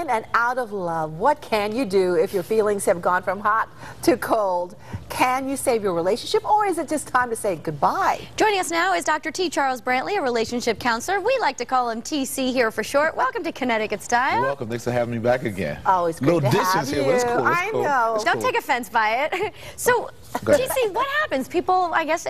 in and out of love. What can you do if your feelings have gone from hot to cold? Can you save your relationship, or is it just time to say goodbye? Joining us now is Dr. T. Charles Brantley, a relationship counselor. We like to call him TC here for short. Welcome to Connecticut Style. You're welcome. Thanks for having me back again. Always great to have you. Here, but it's cool. It's I cool. know. It's Don't cool. take offense by it. So, TC, what happens? People, I guess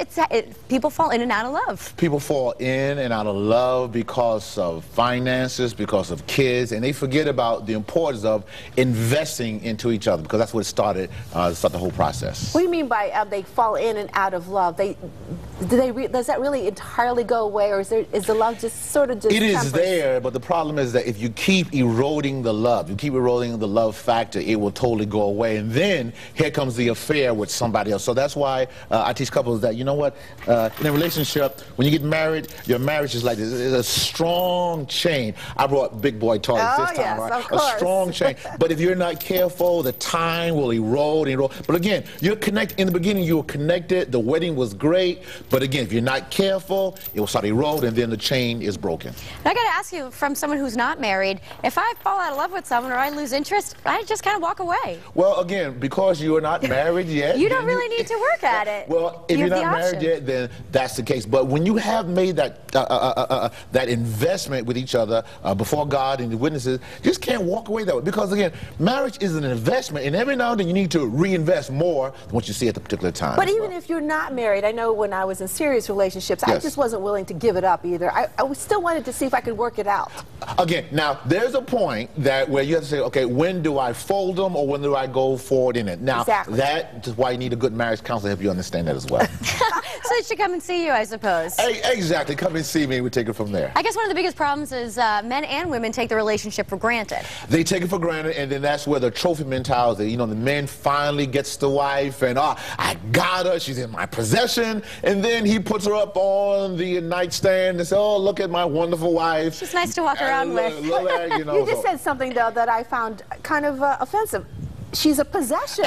people fall in and out of love. People fall in and out of love because of finances, because of kids, and they forget about the importance of investing into each other, because that's what started the whole process. What do you mean by they fall in and out of love? Does that really entirely go away, or is the love just sort of just It is tempers? there, but the problem is that if you keep eroding the love, you keep eroding the love factor, it will totally go away. And then here comes the affair with somebody else. So that's why I teach couples that, you know what, in a relationship, when you get married, your marriage is like this. It's a strong chain. I brought big boy toys this time, yes, right? of course. A strong chain. But if you're not careful, the time will erode and erode. But again, you're connected. In the beginning, you were connected. The wedding was great. But again, if you're not careful, it will start to erode, and then the chain is broken. And I got to ask you, from someone who's not married, if I fall out of love with someone or I lose interest, I just kind of walk away. Well, again, because you are not married yet. You don't really need to work at it. Well, if you're not married yet, then that's the case. But when you have made that that investment with each other before God and the witnesses, you just can't walk away that way. Because again, marriage is an investment, and every now and then you need to reinvest more than what you see at the particular time. But even if you're not married, I know when I was in serious relationships, Yes. I just wasn't willing to give it up either. I still wanted to see if I could work it out. Again, now there's a point where you have to say, okay, when do I fold them, or when do I go forward in it? Now, Exactly. that is why you need a good marriage counselor to help you understand that as well. So they should come and see you, I suppose. Exactly. Come and see me. We take it from there. I guess one of the biggest problems is men and women take the relationship for granted. They take it for granted, and then that's where the trophy mentality, you know, the man finally gets the wife, and I got her, she's in my possession, and then he puts her up on the nightstand and says, oh, look at my wonderful wife. She's nice to walk around with. You just said something, though, that I found kind of offensive. She's a possession.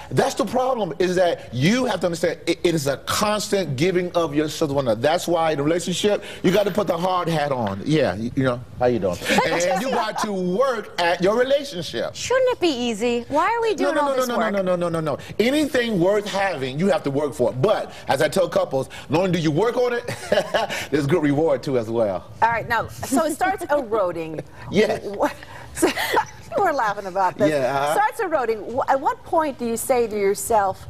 That's the problem, is that you have to understand it is a constant giving of yourself to one another. That's why in a relationship, you got to put the hard hat on. Yeah, you know, how you doing? And you got to work at your relationship. Shouldn't it be easy? Why are we doing all this work? No. Anything worth having, you have to work for it. But, as I tell couples, not only do you work on it, there's good reward, too, as well. All right, now, so it starts eroding. Yes. We're laughing about this. Yeah, Starts eroding. At what point do you say to yourself,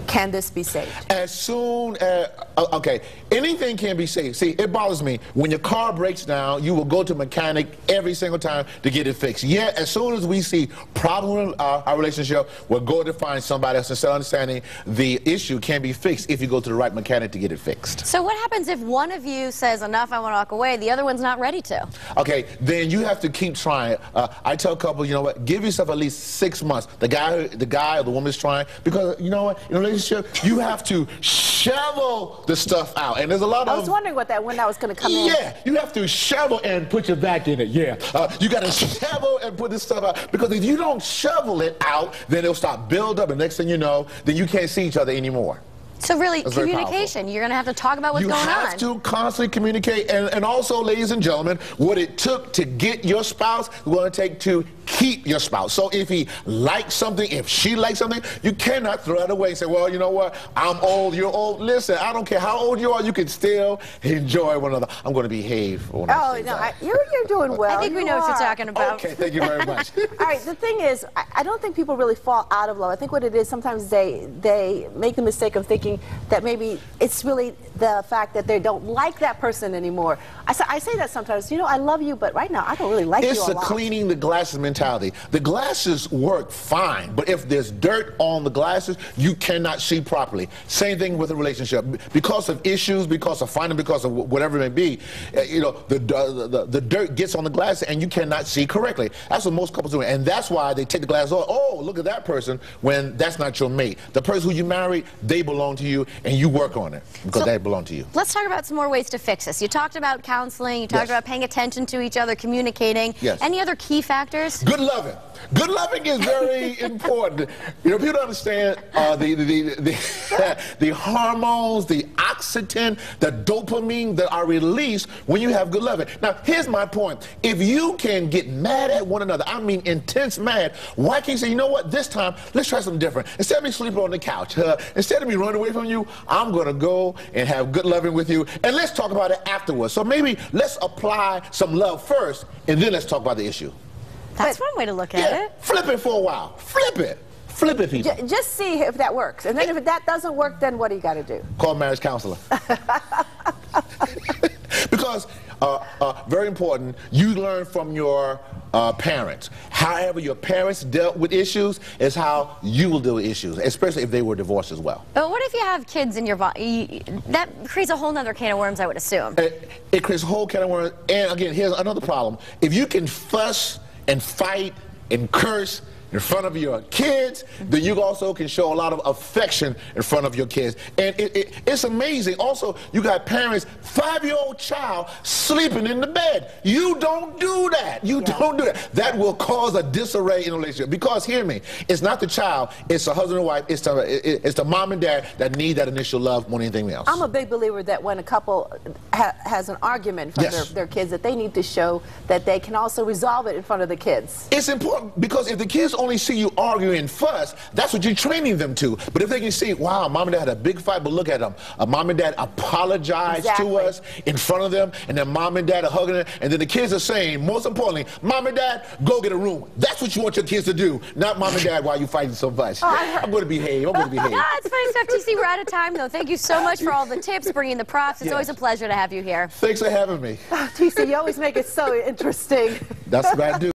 can this be saved? As soon as, okay, anything can be saved. See, it bothers me. When your car breaks down, you will go to a mechanic every single time to get it fixed. Yet, as soon as we see problem in our relationship, we'll go to find somebody else instead of understanding the issue can be fixed if you go to the right mechanic to get it fixed. So what happens if one of you says, enough, I want to walk away, the other one's not ready to? Okay, then you have to keep trying. I tell couples, you know what, give yourself at least 6 months. The guy or the woman is trying, because, you know what, in a relationship, you have to shovel the stuff out. And there's a lot of... I was wondering when that was going to come in. Yeah, you have to shovel and put your back in it, yeah. You got to shovel and put this stuff out, because if you don't shovel it out, then it'll start build up, and next thing you know, then you can't see each other anymore. So really, That's communication, you're going to have to talk about what's going on. You have to constantly communicate, and also, ladies and gentlemen, what it took to get your spouse, it's going to take to keep your spouse. So if he likes something, if she likes something, you cannot throw it away and say, well, you know what, I'm old, you're old. Listen, I don't care how old you are, you can still enjoy one another. I'm going to behave. Oh, no, you're doing well. I think we know what you're talking about. Okay, thank you very much. All right, the thing is, I don't think people really fall out of love. I think what it is, sometimes they make the mistake of thinking that maybe it's really the fact that they don't like that person anymore. I say that sometimes, you know, I love you, but right now I don't really like you a lot. It's a cleaning the glasses mentality. The glasses work fine, but if there's dirt on the glasses, you cannot see properly. Same thing with a relationship. Because of issues, because of finding, because of whatever it may be, you know, the dirt gets on the glasses and you cannot see correctly. That's what most couples do, and that's why they take the glasses off. Oh, look at that person, when that's not your mate. The person who you married, they belong to you, and you work on it because they belong to you. Let's talk about some more ways to fix this. You talked about counseling, you talked about paying attention to each other, communicating. Yes. Any other key factors? Good loving. Good loving is very important. You know, people don't understand the hormones, the oxytocin, the dopamine that are released when you have good loving. Now, here's my point. If you can get mad at one another, I mean intense mad, why can't you say, you know what, this time, let's try something different. Instead of me sleeping on the couch, instead of me running away from you, I'm going to go and have good loving with you, and let's talk about it afterwards. So maybe let's apply some love first, and then let's talk about the issue. That's one way to look at it. Flip it for a while. Flip it. Flip it, people. Just see if that works. And then if that doesn't work, then what do you got to do? Call a marriage counselor. Because, very important, you learn from your parents. However your parents dealt with issues is how you will deal with issues, especially if they were divorced as well. But what if you have kids in your that creates a whole nother can of worms, I would assume. It creates a whole can of worms. And again, here's another problem. If you can fuss and fight and curse in front of your kids, then you also can show a lot of affection in front of your kids. And it's amazing. Also, you got parents, 5-year-old child sleeping in the bed. You don't do that. You don't do that. That will cause a disarray in a relationship. Because, hear me, it's not the child, it's the husband and wife, it's the mom and dad that need that initial love more than anything else. I'm a big believer that when a couple has an argument in front of their kids, that they need to show that they can also resolve it in front of the kids. It's important because if the kids only see you arguing and fuss, that's what you're training them to. But if they can see, wow, mom and dad had a big fight, but look at them. Mom and dad apologized to us in front of them, and then mom and dad are hugging them, and then the kids are saying, most importantly, mom and dad, go get a room. That's what you want your kids to do, not mom and dad, why are you fighting so much? I'm going to behave. I'm going to behave. It's funny stuff, TC. We're out of time, though. Thank you so much for all the tips, bringing the props. It's always a pleasure to have you here. Thanks for having me. TC, you always make it so interesting. That's what I do.